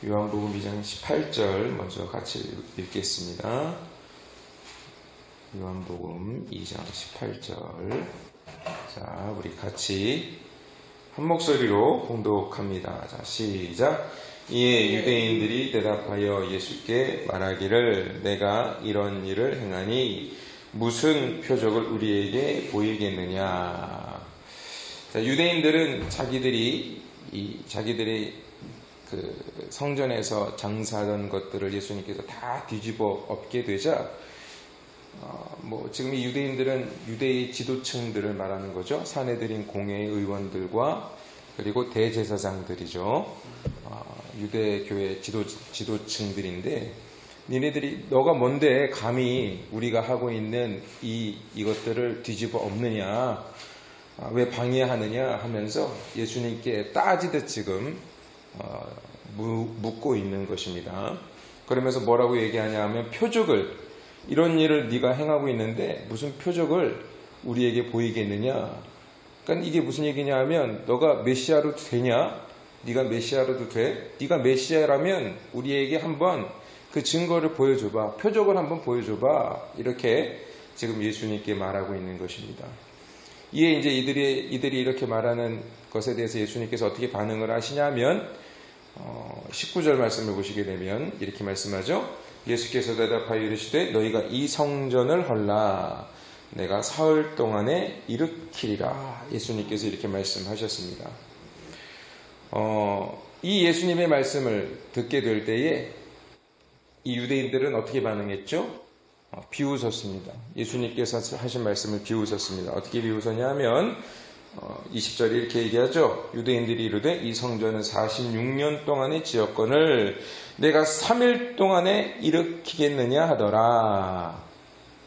요한복음 2장 18절 먼저 같이 읽겠습니다. 요한복음 2장 18절. 자, 우리 같이 한 목소리로 봉독합니다. 자, 시작. 이에 유대인들이 대답하여 예수께 말하기를 내가 이런 일을 행하니 무슨 표적을 우리에게 보이겠느냐. 자, 유대인들은 자기들이 그 성전에서 장사하던 것들을 예수님께서 다 뒤집어 엎게 되자 지금 이 유대인들은 유대의 지도층들을 말하는 거죠. 사내들인 공회의 의원들과 그리고 대제사장들이죠. 유대교회 지도층들인데 니네들이 너가 뭔데 감히 우리가 하고 있는 이것들을 뒤집어 엎느냐, 왜 방해하느냐 하면서 예수님께 따지듯 지금 묻고 있는 것입니다. 그러면서 뭐라고 얘기하냐 하면 표적을, 이런 일을 네가 행하고 있는데 무슨 표적을 우리에게 보이겠느냐. 그러니까 이게 무슨 얘기냐 하면 너가 메시아로 되냐? 네가 메시아로도 돼? 네가 메시아라면 우리에게 한번 그 증거를 보여줘봐. 표적을 한번 보여줘봐. 이렇게 지금 예수님께 말하고 있는 것입니다. 이에 이제 이들이 이렇게 말하는 것에 대해서 예수님께서 어떻게 반응을 하시냐면 19절 말씀을 보시게 되면 이렇게 말씀하죠. 예수께서 대답하여 이르시되 너희가 이 성전을 헐라 내가 사흘 동안에 일으키리라. 예수님께서 이렇게 말씀하셨습니다. 이 예수님의 말씀을 듣게 될 때에 이 유대인들은 어떻게 반응했죠? 비웃었습니다. 예수님께서 하신 말씀을 비웃었습니다. 어떻게 비웃었냐 하면 20절에 이렇게 얘기하죠. 유대인들이 이르되 이 성전은 46년 동안의 지역권을 내가 3일 동안에 일으키겠느냐 하더라.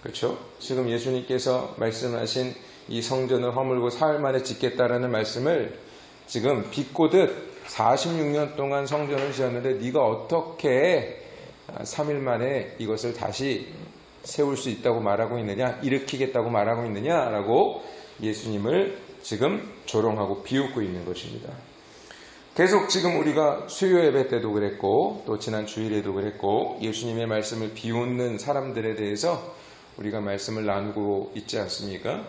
그렇죠? 지금 예수님께서 말씀하신 이 성전을 허물고 사흘 만에 짓겠다라는 말씀을 지금 비꼬듯 46년 동안 성전을 지었는데 네가 어떻게 3일 만에 이것을 다시 세울 수 있다고 말하고 있느냐, 일으키겠다고 말하고 있느냐라고 예수님을 지금 조롱하고 비웃고 있는 것입니다. 계속 지금 우리가 수요 예배 때도 그랬고 또 지난 주일에도 그랬고 예수님의 말씀을 비웃는 사람들에 대해서 우리가 말씀을 나누고 있지 않습니까?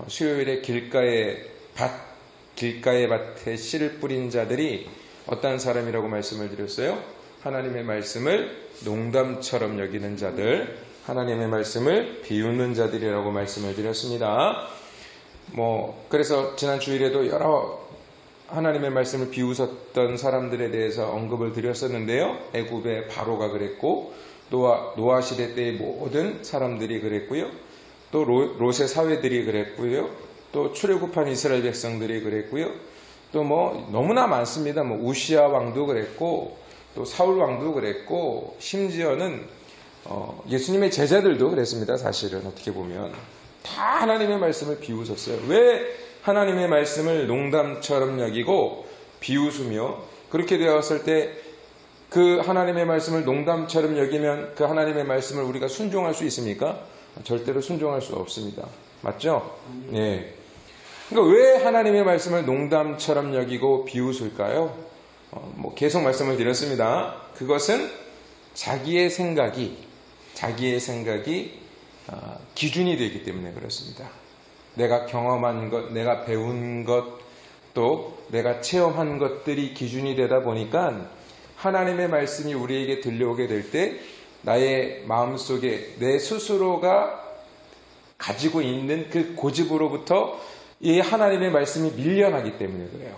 수요일에 길가의 밭에 씨를 뿌린 자들이 어떤 사람이라고 말씀을 드렸어요? 하나님의 말씀을 농담처럼 여기는 자들, 하나님의 말씀을 비웃는 자들이라고 말씀을 드렸습니다. 그래서 지난 주일에도 여러 하나님의 말씀을 비웃었던 사람들에 대해서 언급을 드렸었는데요. 애굽의 바로가 그랬고, 노아 시대 때의 모든 사람들이 그랬고요. 또 롯의 사회들이 그랬고요. 또 출애굽한 이스라엘 백성들이 그랬고요. 또 너무나 많습니다. 우시아 왕도 그랬고, 또 사울 왕도 그랬고, 심지어는 예수님의 제자들도 그랬습니다. 사실은 어떻게 보면 다 하나님의 말씀을 비웃었어요. 왜 하나님의 말씀을 농담처럼 여기고 비웃으며 그렇게 되었을 때 그 하나님의 말씀을 농담처럼 여기면 그 하나님의 말씀을 우리가 순종할 수 있습니까? 절대로 순종할 수 없습니다. 맞죠? 네. 그러니까 왜 하나님의 말씀을 농담처럼 여기고 비웃을까요? 계속 말씀을 드렸습니다. 그것은 자기의 생각이 기준이 되기 때문에 그렇습니다. 내가 경험한 것, 내가 배운 것, 또 내가 체험한 것들이 기준이 되다 보니까 하나님의 말씀이 우리에게 들려오게 될 때 나의 마음속에 내 스스로가 가지고 있는 그 고집으로부터 이 하나님의 말씀이 밀려나기 때문에 그래요.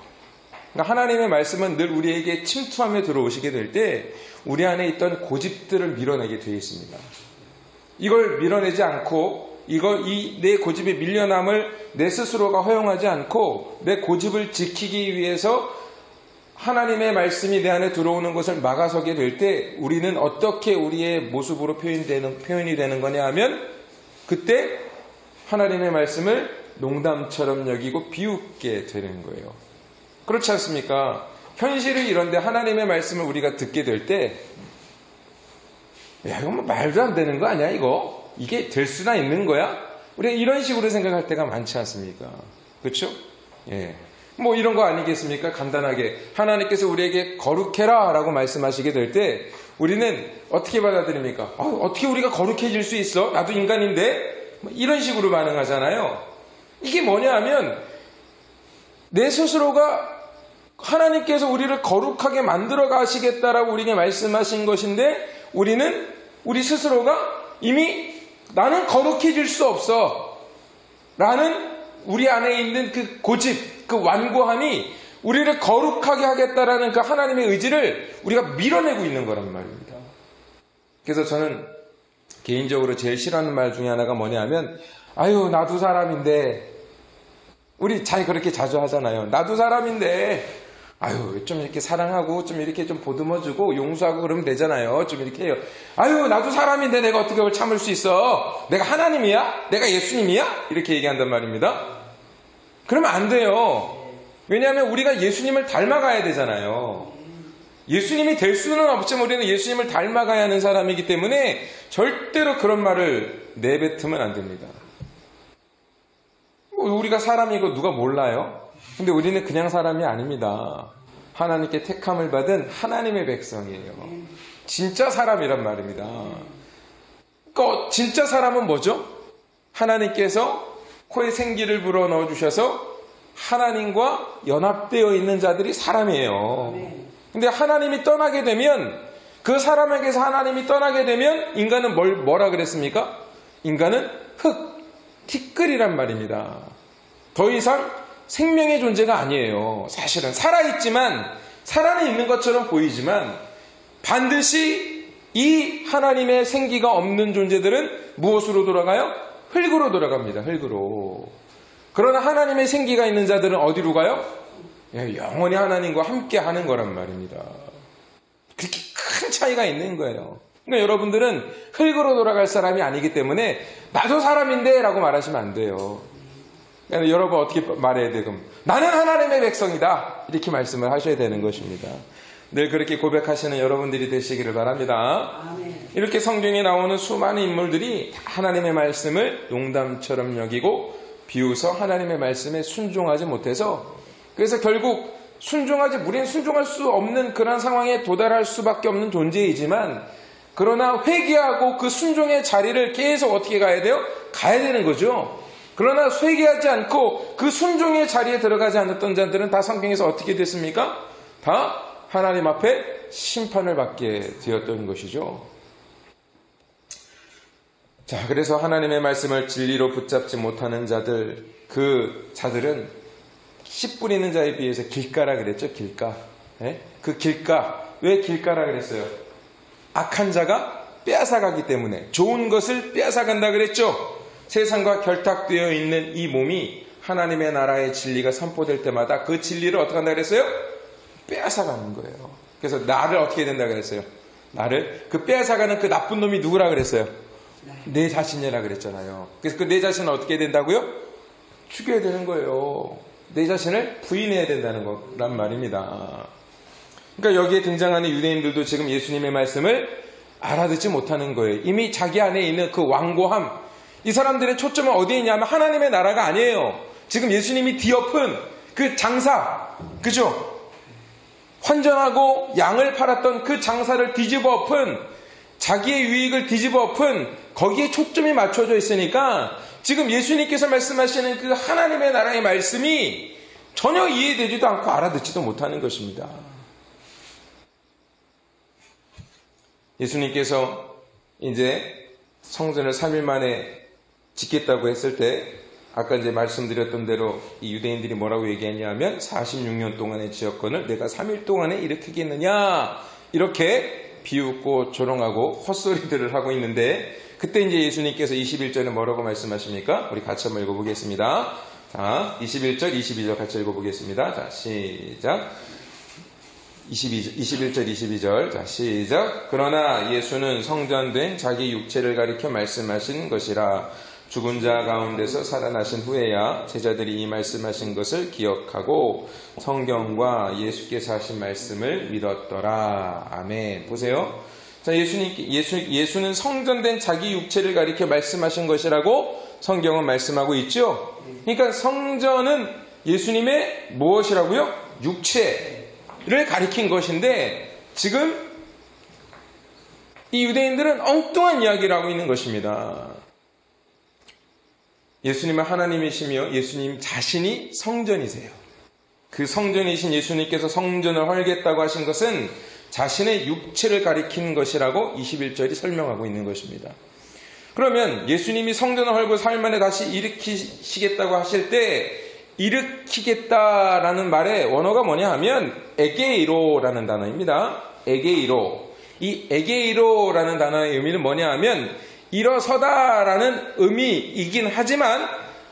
그러니까 하나님의 말씀은 늘 우리에게 침투하며 들어오시게 될 때 우리 안에 있던 고집들을 밀어내게 되어 있습니다. 이걸 밀어내지 않고 내 고집의 밀려남을 내 스스로가 허용하지 않고 내 고집을 지키기 위해서 하나님의 말씀이 내 안에 들어오는 것을 막아서게 될 때 우리는 어떻게 우리의 모습으로 표현이 되는 거냐 하면 그때 하나님의 말씀을 농담처럼 여기고 비웃게 되는 거예요. 그렇지 않습니까? 현실은 이런데 하나님의 말씀을 우리가 듣게 될 때 이거 말도 안 되는 거 아니야 이거? 이게 될 수나 있는 거야? 우리가 이런 식으로 생각할 때가 많지 않습니까? 그렇죠? 예. 뭐 이런 거 아니겠습니까? 간단하게 하나님께서 우리에게 거룩해라 라고 말씀하시게 될 때 우리는 어떻게 받아들입니까? 어떻게 우리가 거룩해질 수 있어? 나도 인간인데? 뭐 이런 식으로 반응하잖아요. 이게 뭐냐 하면 내 스스로가 하나님께서 우리를 거룩하게 만들어 가시겠다라고 우리에게 말씀하신 것인데 우리는 우리 스스로가 이미 나는 거룩해질 수 없어 라는 우리 안에 있는 그 고집, 그 완고함이 우리를 거룩하게 하겠다라는 그 하나님의 의지를 우리가 밀어내고 있는 거란 말입니다. 그래서 저는 개인적으로 제일 싫어하는 말 중에 하나가 뭐냐 하면 아유 나도 사람인데 우리 잘 그렇게 자주 하잖아요. 나도 사람인데 아유 좀 이렇게 사랑하고 좀 이렇게 좀 보듬어주고 용서하고 그러면 되잖아요. 좀 이렇게 해요. 아유 나도 사람인데 내가 어떻게 그걸 참을 수 있어? 내가 하나님이야? 내가 예수님이야? 이렇게 얘기한단 말입니다. 그러면 안 돼요. 왜냐하면 우리가 예수님을 닮아가야 되잖아요. 예수님이 될 수는 없지만 우리는 예수님을 닮아가야 하는 사람이기 때문에 절대로 그런 말을 내뱉으면 안 됩니다. 우리가 사람이고 누가 몰라요? 근데 우리는 그냥 사람이 아닙니다. 하나님께 택함을 받은 하나님의 백성이에요. 진짜 사람이란 말입니다. 그러니까 진짜 사람은 뭐죠? 하나님께서 코에 생기를 불어넣어 주셔서 하나님과 연합되어 있는 자들이 사람이에요. 근데 하나님이 떠나게 되면 그 사람에게서 하나님이 떠나게 되면 인간은 뭐라 그랬습니까? 인간은 흙, 티끌이란 말입니다. 더 이상 생명의 존재가 아니에요. 사실은 살아있지만 살아는 있는 것처럼 보이지만 반드시 이 하나님의 생기가 없는 존재들은 무엇으로 돌아가요? 흙으로 돌아갑니다. 흙으로. 그러나 하나님의 생기가 있는 자들은 어디로 가요? 영원히 하나님과 함께 하는 거란 말입니다. 그렇게 큰 차이가 있는 거예요. 그러니까 여러분들은 흙으로 돌아갈 사람이 아니기 때문에 나도 사람인데 라고 말하시면 안 돼요. 그러니까 여러분 어떻게 말해야 돼? 그럼 나는 하나님의 백성이다 이렇게 말씀을 하셔야 되는 것입니다. 늘 그렇게 고백하시는 여러분들이 되시기를 바랍니다. 아멘. 이렇게 성경에 나오는 수많은 인물들이 하나님의 말씀을 농담처럼 여기고 비웃어 하나님의 말씀에 순종하지 못해서 그래서 결국 우리는 순종할 수 없는 그런 상황에 도달할 수밖에 없는 존재이지만 그러나 회개하고 그 순종의 자리를 계속 어떻게 가야 돼요? 가야 되는 거죠. 그러나 회개하지 않고 그 순종의 자리에 들어가지 않았던 자들은 다 성경에서 어떻게 됐습니까? 다 하나님 앞에 심판을 받게 되었던 것이죠. 자, 그래서 하나님의 말씀을 진리로 붙잡지 못하는 자들, 그 자들은 씨 뿌리는 자에 비해서 길가라 그랬죠, 길가. 네? 그 길가, 왜 길가라 그랬어요? 악한 자가 빼앗아가기 때문에 좋은 것을 빼앗아간다 그랬죠. 세상과 결탁되어 있는 이 몸이 하나님의 나라의 진리가 선포될 때마다 그 진리를 어떻게 한다 그랬어요? 빼앗아가는 거예요. 그래서 나를 어떻게 된다 그랬어요? 나를 그 빼앗아가는 그 나쁜 놈이 누구라 그랬어요? 내 자신이라 그랬잖아요. 그래서 그 내 자신은 어떻게 된다고요? 죽여야 되는 거예요. 내 자신을 부인해야 된다는 거란 말입니다. 그러니까 여기에 등장하는 유대인들도 지금 예수님의 말씀을 알아듣지 못하는 거예요. 이미 자기 안에 있는 그 완고함, 이 사람들의 초점은 어디에 있냐면 하나님의 나라가 아니에요. 지금 예수님이 뒤엎은 그 장사, 그죠? 환전하고 양을 팔았던 그 장사를 뒤집어 엎은, 자기의 유익을 뒤집어 엎은 거기에 초점이 맞춰져 있으니까 지금 예수님께서 말씀하시는 그 하나님의 나라의 말씀이 전혀 이해되지도 않고 알아듣지도 못하는 것입니다. 예수님께서 이제 성전을 3일 만에 짓겠다고 했을 때 아까 이제 말씀드렸던 대로 이 유대인들이 뭐라고 얘기했냐면 46년 동안의 지역권을 내가 3일 동안에 일으키겠느냐 이렇게 비웃고 조롱하고 헛소리들을 하고 있는데 그때 이제 예수님께서 21절에 뭐라고 말씀하십니까? 우리 같이 한번 읽어보겠습니다. 자, 21절, 22절 같이 읽어보겠습니다. 자, 시작. 21절, 22절. 자, 시작. 그러나 예수는 성전된 자기 육체를 가리켜 말씀하신 것이라. 죽은 자 가운데서 살아나신 후에야 제자들이 이 말씀하신 것을 기억하고 성경과 예수께서 하신 말씀을 믿었더라. 아멘. 보세요. 자, 예수는 성전된 자기 육체를 가리켜 말씀하신 것이라고 성경은 말씀하고 있죠. 그러니까 성전은 예수님의 무엇이라고요? 육체를 가리킨 것인데 지금 이 유대인들은 엉뚱한 이야기를 하고 있는 것입니다. 예수님은 하나님이시며 예수님 자신이 성전이세요. 그 성전이신 예수님께서 성전을 헐겠다고 하신 것은 자신의 육체를 가리킨 것이라고 21절이 설명하고 있는 것입니다. 그러면 예수님이 성전을 헐고 3일 만에 다시 일으키시겠다고 하실 때 일으키겠다라는 말의 원어가 뭐냐 하면 에게이로라는 단어입니다. 에게이로. 이 에게이로라는 단어의 의미는 뭐냐 하면 일어서다라는 의미이긴 하지만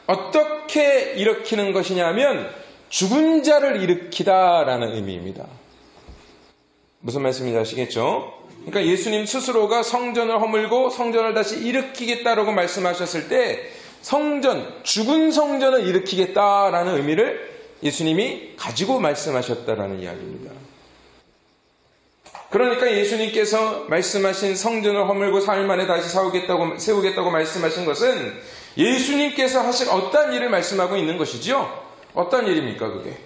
어떻게 일으키는 것이냐 하면 죽은 자를 일으키다라는 의미입니다. 무슨 말씀인지 아시겠죠? 그러니까 예수님 스스로가 성전을 허물고 성전을 다시 일으키겠다라고 말씀하셨을 때 죽은 성전을 일으키겠다라는 의미를 예수님이 가지고 말씀하셨다라는 이야기입니다. 그러니까 예수님께서 말씀하신 성전을 허물고 4일 만에 다시 세우겠다고 말씀하신 것은 예수님께서 하실 어떤 일을 말씀하고 있는 것이죠? 어떤 일입니까 그게?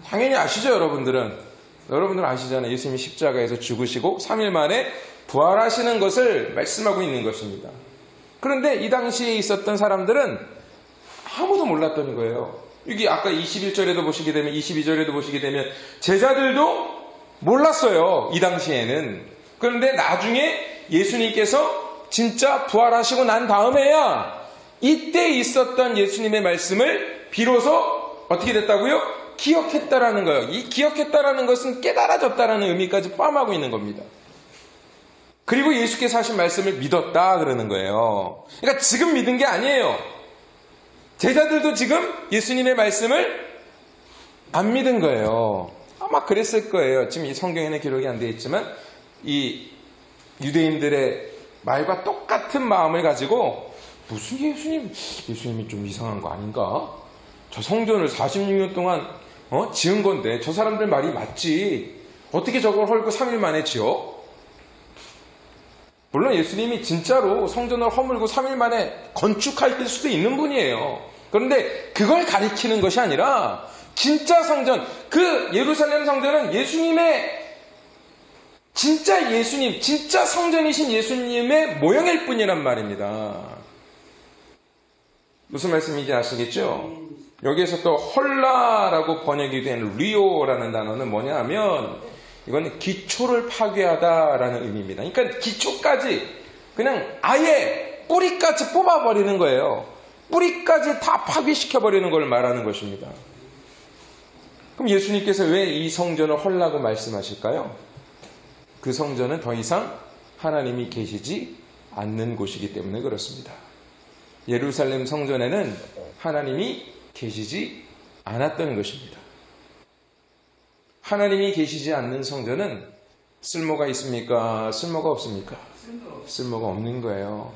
당연히 아시죠 여러분들은 아시잖아요. 예수님이 십자가에서 죽으시고 3일 만에 부활하시는 것을 말씀하고 있는 것입니다. 그런데 이 당시에 있었던 사람들은 아무도 몰랐던 거예요. 여기 아까 21절에도 보시게 되면 22절에도 보시게 되면 제자들도 몰랐어요. 이 당시에는. 그런데 나중에 예수님께서 진짜 부활하시고 난 다음에야 이때 있었던 예수님의 말씀을 비로소 어떻게 됐다고요? 기억했다라는 거예요. 이 기억했다라는 것은 깨달아졌다라는 의미까지 포함하고 있는 겁니다. 그리고 예수께서 하신 말씀을 믿었다 그러는 거예요. 그러니까 지금 믿은 게 아니에요. 제자들도 지금 예수님의 말씀을 안 믿은 거예요. 아마 그랬을 거예요. 지금 이 성경에는 기록이 안 되어 있지만 이 유대인들의 말과 똑같은 마음을 가지고 무슨 예수님이 좀 이상한 거 아닌가? 저 성전을 46년 동안 지은 건데 저 사람들 말이 맞지. 어떻게 저걸 헐고 3일 만에 지어? 물론 예수님이 진짜로 성전을 허물고 3일 만에 건축할 수도 있는 분이에요. 그런데 그걸 가리키는 것이 아니라 진짜 성전, 그 예루살렘 성전은 진짜 성전이신 예수님의 모형일 뿐이란 말입니다. 무슨 말씀인지 아시겠죠? 여기에서 또 헐라라고 번역이 된 리오라는 단어는 뭐냐 하면 이거는 기초를 파괴하다라는 의미입니다. 그러니까 기초까지 그냥 아예 뿌리까지 뽑아버리는 거예요. 뿌리까지 다 파괴시켜버리는 걸 말하는 것입니다. 그럼 예수님께서 왜 이 성전을 헐라고 말씀하실까요? 그 성전은 더 이상 하나님이 계시지 않는 곳이기 때문에 그렇습니다. 예루살렘 성전에는 하나님이 계시지 않았던 것입니다. 하나님이 계시지 않는 성전은 쓸모가 있습니까? 쓸모가 없습니까? 쓸모가 없는 거예요.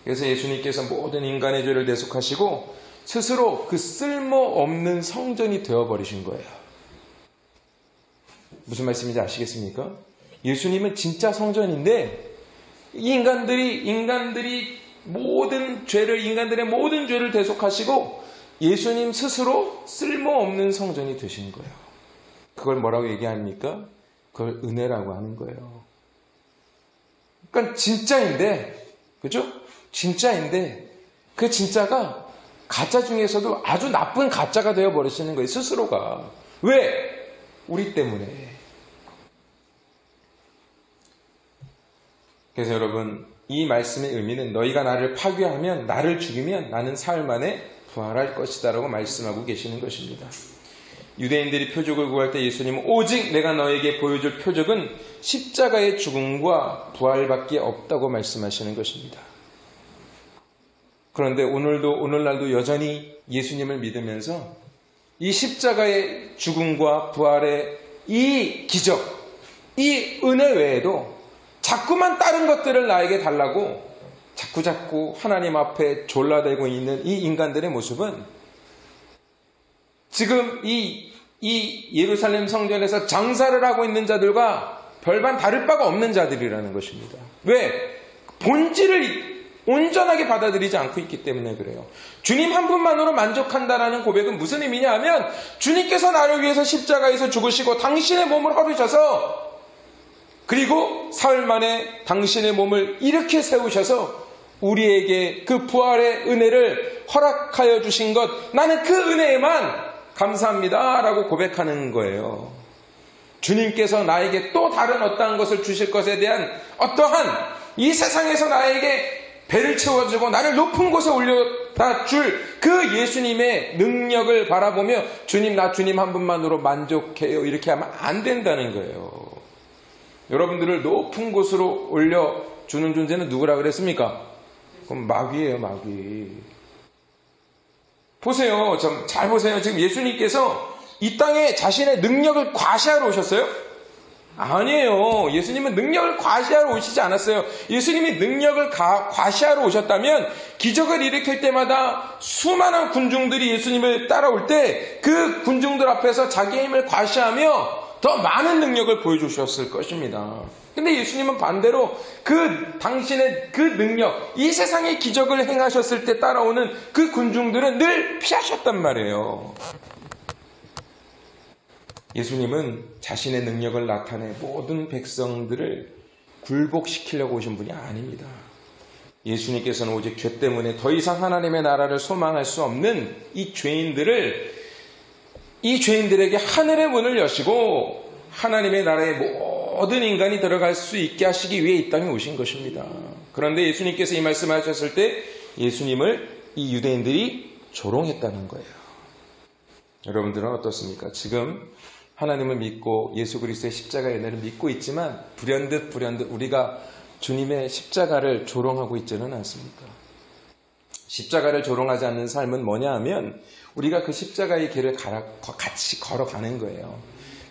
그래서 예수님께서 모든 인간의 죄를 대속하시고 스스로 그 쓸모없는 성전이 되어버리신 거예요. 무슨 말씀인지 아시겠습니까? 예수님은 진짜 성전인데 인간들의 모든 죄를 대속하시고 예수님 스스로 쓸모없는 성전이 되신 거예요. 그걸 뭐라고 얘기합니까? 그걸 은혜라고 하는 거예요. 그러니까 진짜인데, 그죠? 진짜인데 그 진짜가 가짜 중에서도 아주 나쁜 가짜가 되어버리시는 거예요. 스스로가. 왜? 우리 때문에. 그래서 여러분, 이 말씀의 의미는 너희가 나를 파괴하면, 나를 죽이면 나는 사흘 만에 부활할 것이다 라고 말씀하고 계시는 것입니다. 유대인들이 표적을 구할 때 예수님은 오직 내가 너에게 보여줄 표적은 십자가의 죽음과 부활밖에 없다고 말씀하시는 것입니다. 그런데 오늘날도 여전히 예수님을 믿으면서 이 십자가의 죽음과 부활의 이 기적, 이 은혜 외에도 자꾸만 다른 것들을 나에게 달라고 자꾸 하나님 앞에 졸라대고 있는 이 인간들의 모습은 지금 이 예루살렘 성전에서 장사를 하고 있는 자들과 별반 다를 바가 없는 자들이라는 것입니다. 왜? 본질을 온전하게 받아들이지 않고 있기 때문에 그래요. 주님 한 분만으로 만족한다라는 고백은 무슨 의미냐 하면 주님께서 나를 위해서 십자가에서 죽으시고 당신의 몸을 허루셔서 그리고 사흘 만에 당신의 몸을 이렇게 세우셔서 우리에게 그 부활의 은혜를 허락하여 주신 것, 나는 그 은혜에만 감사합니다 라고 고백하는 거예요. 주님께서 나에게 또 다른 어떠한 것을 주실 것에 대한 어떠한 이 세상에서 나에게 배를 채워주고 나를 높은 곳에 올려다 줄 그 예수님의 능력을 바라보며 주님, 나 주님 한 분만으로 만족해요 이렇게 하면 안 된다는 거예요. 여러분들을 높은 곳으로 올려주는 존재는 누구라 그랬습니까? 그럼 마귀예요, 마귀. 보세요. 잘 보세요. 지금 예수님께서 이 땅에 자신의 능력을 과시하러 오셨어요? 아니에요. 예수님은 능력을 과시하러 오시지 않았어요. 예수님이 능력을 과시하러 오셨다면 기적을 일으킬 때마다 수많은 군중들이 예수님을 따라올 때 그 군중들 앞에서 자기의 힘을 과시하며 더 많은 능력을 보여주셨을 것입니다. 근데 예수님은 반대로 당신의 그 능력, 이 세상의 기적을 행하셨을 때 따라오는 그 군중들은 늘 피하셨단 말이에요. 예수님은 자신의 능력을 나타내 모든 백성들을 굴복시키려고 오신 분이 아닙니다. 예수님께서는 오직 죄 때문에 더 이상 하나님의 나라를 소망할 수 없는 이 죄인들에게 하늘의 문을 여시고 하나님의 나라에 모든 인간이 들어갈 수 있게 하시기 위해 이 땅에 오신 것입니다. 그런데 예수님께서 이 말씀을 하셨을 때 예수님을 이 유대인들이 조롱했다는 거예요. 여러분들은 어떻습니까? 지금 하나님을 믿고 예수 그리스도의 십자가의 은혜를 믿고 있지만 불현듯 우리가 주님의 십자가를 조롱하고 있지는 않습니까? 십자가를 조롱하지 않는 삶은 뭐냐 하면 우리가 그 십자가의 길을 같이 걸어가는 거예요.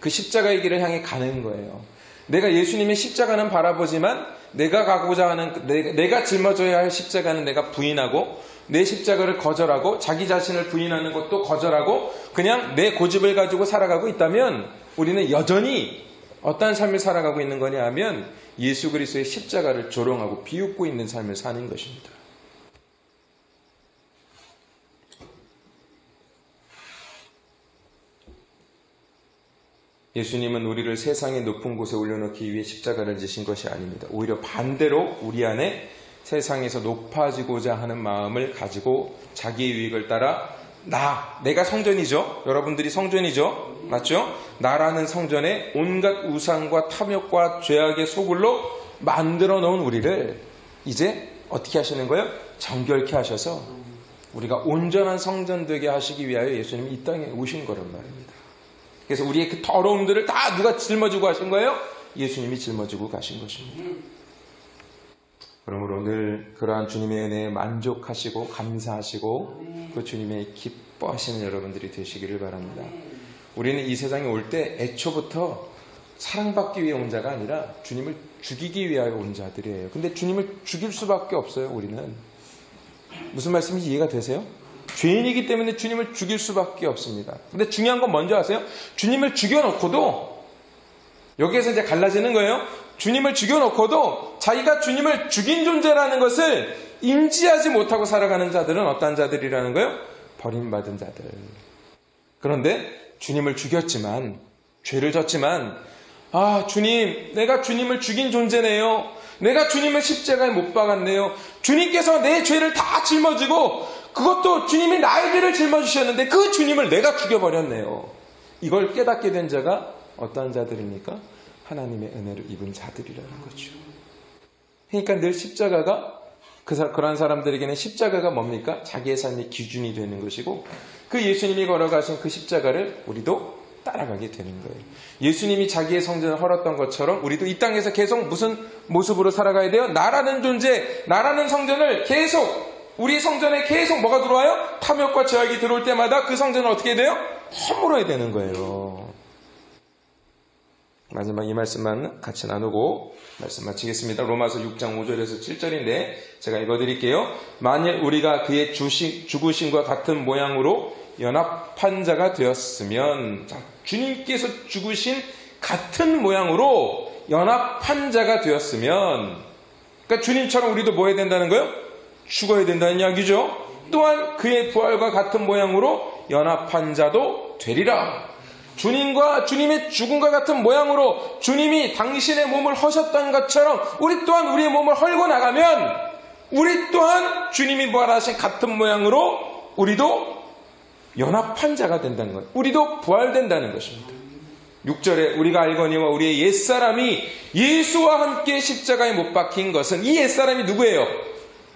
그 십자가의 길을 향해 가는 거예요. 내가 예수님의 십자가는 바라보지만 내가 가고자 하는 내가 짊어져야 할 십자가는 내가 부인하고 내 십자가를 거절하고 자기 자신을 부인하는 것도 거절하고 그냥 내 고집을 가지고 살아가고 있다면 우리는 여전히 어떤 삶을 살아가고 있는 거냐 하면 예수 그리스도의 십자가를 조롱하고 비웃고 있는 삶을 사는 것입니다. 예수님은 우리를 세상의 높은 곳에 올려놓기 위해 십자가를 지신 것이 아닙니다. 오히려 반대로 우리 안에 세상에서 높아지고자 하는 마음을 가지고 자기의 유익을 따라 내가 성전이죠. 여러분들이 성전이죠. 맞죠? 나라는 성전에 온갖 우상과 탐욕과 죄악의 소굴로 만들어 놓은 우리를 이제 어떻게 하시는 거예요? 정결케 하셔서 우리가 온전한 성전 되게 하시기 위하여 예수님이 이 땅에 오신 거란 말입니다. 그래서 우리의 그 더러움들을 다 누가 짊어지고 하신 거예요? 예수님이 짊어지고 가신 것입니다. 그러므로 늘 그러한 주님의 은혜에 만족하시고 감사하시고 그 주님의 기뻐하시는 여러분들이 되시기를 바랍니다. 우리는 이 세상에 올 때 애초부터 사랑받기 위해 온 자가 아니라 주님을 죽이기 위하여 온 자들이에요. 근데 주님을 죽일 수밖에 없어요. 우리는. 무슨 말씀인지 이해가 되세요? 죄인이기 때문에 주님을 죽일 수밖에 없습니다. 근데 중요한 건 뭔지 아세요? 주님을 죽여놓고도 여기에서 이제 갈라지는 거예요. 주님을 죽여놓고도 자기가 주님을 죽인 존재라는 것을 인지하지 못하고 살아가는 자들은 어떤 자들이라는 거예요? 버림받은 자들. 그런데 주님을 죽였지만, 죄를 졌지만, 주님, 내가 주님을 죽인 존재네요. 내가 주님을 십자가에 못 박았네요. 주님께서 내 죄를 다 짊어지고 그것도 주님이 나의 죄를 짊어지셨는데 그 주님을 내가 죽여버렸네요. 이걸 깨닫게 된 자가 어떠한 자들입니까? 하나님의 은혜를 입은 자들이라는 거죠. 그러니까 늘 십자가가 그런 사람들에게는 십자가가 뭡니까? 자기의 삶의 기준이 되는 것이고 그 예수님이 걸어가신 그 십자가를 우리도 따라가게 되는 거예요. 예수님이 자기의 성전을 헐었던 것처럼 우리도 이 땅에서 계속 무슨 모습으로 살아가야 돼요? 나라는 존재, 나라는 성전을 계속 우리 성전에 계속 뭐가 들어와요? 탐욕과 죄악이 들어올 때마다 그 성전을 어떻게 돼요? 허물어야 되는 거예요. 마지막 이 말씀만 같이 나누고 말씀 마치겠습니다. 로마서 6장 5절에서 7절인데 제가 읽어드릴게요. 만일 우리가 그의 죽으심과 같은 모양으로 연합한 자가 되었으면 주님께서 죽으신 같은 모양으로 연합한 자가 되었으면 그러니까 주님처럼 우리도 뭐 해야 된다는 거예요? 죽어야 된다는 이야기죠. 또한 그의 부활과 같은 모양으로 연합한 자도 되리라. 주님과 주님의 죽음과 같은 모양으로 주님이 당신의 몸을 허셨던 것처럼 우리 또한 우리의 몸을 헐고 나가면 우리 또한 주님이 부활하신 같은 모양으로 우리도 연합한 자가 된다는 거예요. 우리도 부활된다는 것입니다. 6절에 우리가 알거니와 우리의 옛사람이 예수와 함께 십자가에 못 박힌 것은 이 옛사람이 누구예요?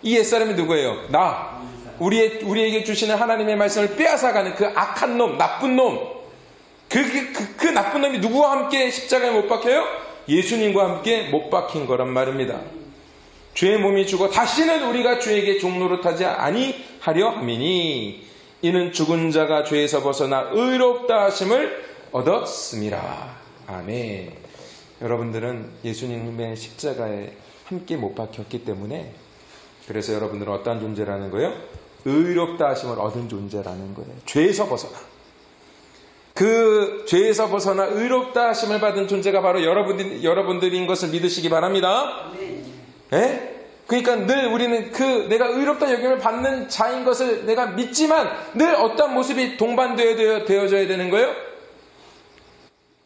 이 옛사람이 누구예요? 나. 우리에게 주시는 하나님의 말씀을 빼앗아가는 그 악한 놈, 나쁜 놈. 그 나쁜 놈이 누구와 함께 십자가에 못 박혀요? 예수님과 함께 못 박힌 거란 말입니다. 주의 몸이 죽어 다시는 우리가 주에게 종노릇하지 아니하려 함이니 이는 죽은 자가 죄에서 벗어나 의롭다 하심을 얻었음이라. 아멘. 여러분들은 예수님의 십자가에 함께 못 박혔기 때문에 그래서 여러분들은 어떠한 존재라는 거예요? 의롭다 하심을 얻은 존재라는 거예요. 죄에서 벗어나. 그 죄에서 벗어나 의롭다 하심을 받은 존재가 바로 여러분들인 것을 믿으시기 바랍니다. 네? 그러니까 늘 우리는 내가 의롭다 여김을 받는 자인 것을 내가 믿지만 늘 어떤 모습이 동반되어져야 되는 거예요?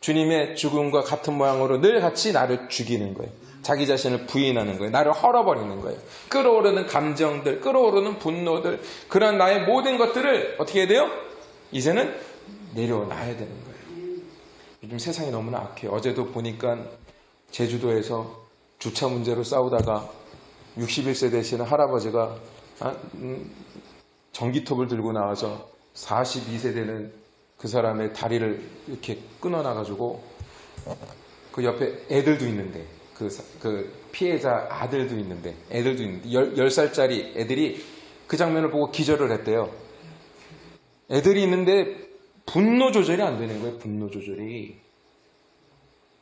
주님의 죽음과 같은 모양으로 늘 같이 나를 죽이는 거예요. 자기 자신을 부인하는 거예요. 나를 헐어버리는 거예요. 끌어오르는 감정들, 끌어오르는 분노들, 그런 나의 모든 것들을 어떻게 해야 돼요? 이제는 내려놔야 되는 거예요. 요즘 세상이 너무나 악해요. 어제도 보니까 제주도에서 주차 문제로 싸우다가 61세 되시는 할아버지가 전기톱을 들고 나와서 42세 되는 그 사람의 다리를 이렇게 끊어놔가지고 그 옆에 애들도 있는데 그 피해자 아들도 있는데 애들도 있는데 10살짜리 애들이 그 장면을 보고 기절을 했대요. 애들이 있는데 분노 조절이 안 되는 거예요. 분노 조절이.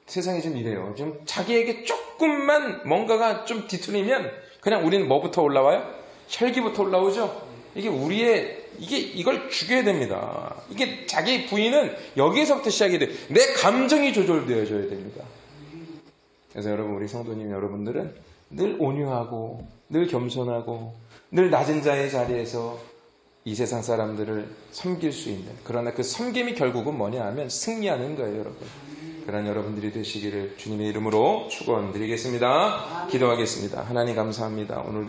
세상이 좀 이래요. 좀 자기에게 조금만 뭔가가 좀 뒤틀리면 그냥 우리는 뭐부터 올라와요? 혈기부터 올라오죠. 이걸 죽여야 됩니다. 이게 자기 부인은 여기에서부터 시작이 돼요. 내 감정이 조절되어져야 됩니다. 그래서 여러분, 우리 성도님 여러분들은 늘 온유하고 늘 겸손하고 늘 낮은 자의 자리에서 이 세상 사람들을 섬길 수 있는, 그러나 그 섬김이 결국은 뭐냐 하면 승리하는 거예요, 여러분. 그런 여러분들이 되시기를 주님의 이름으로 축원드리겠습니다. 기도하겠습니다. 하나님 감사합니다. 오늘도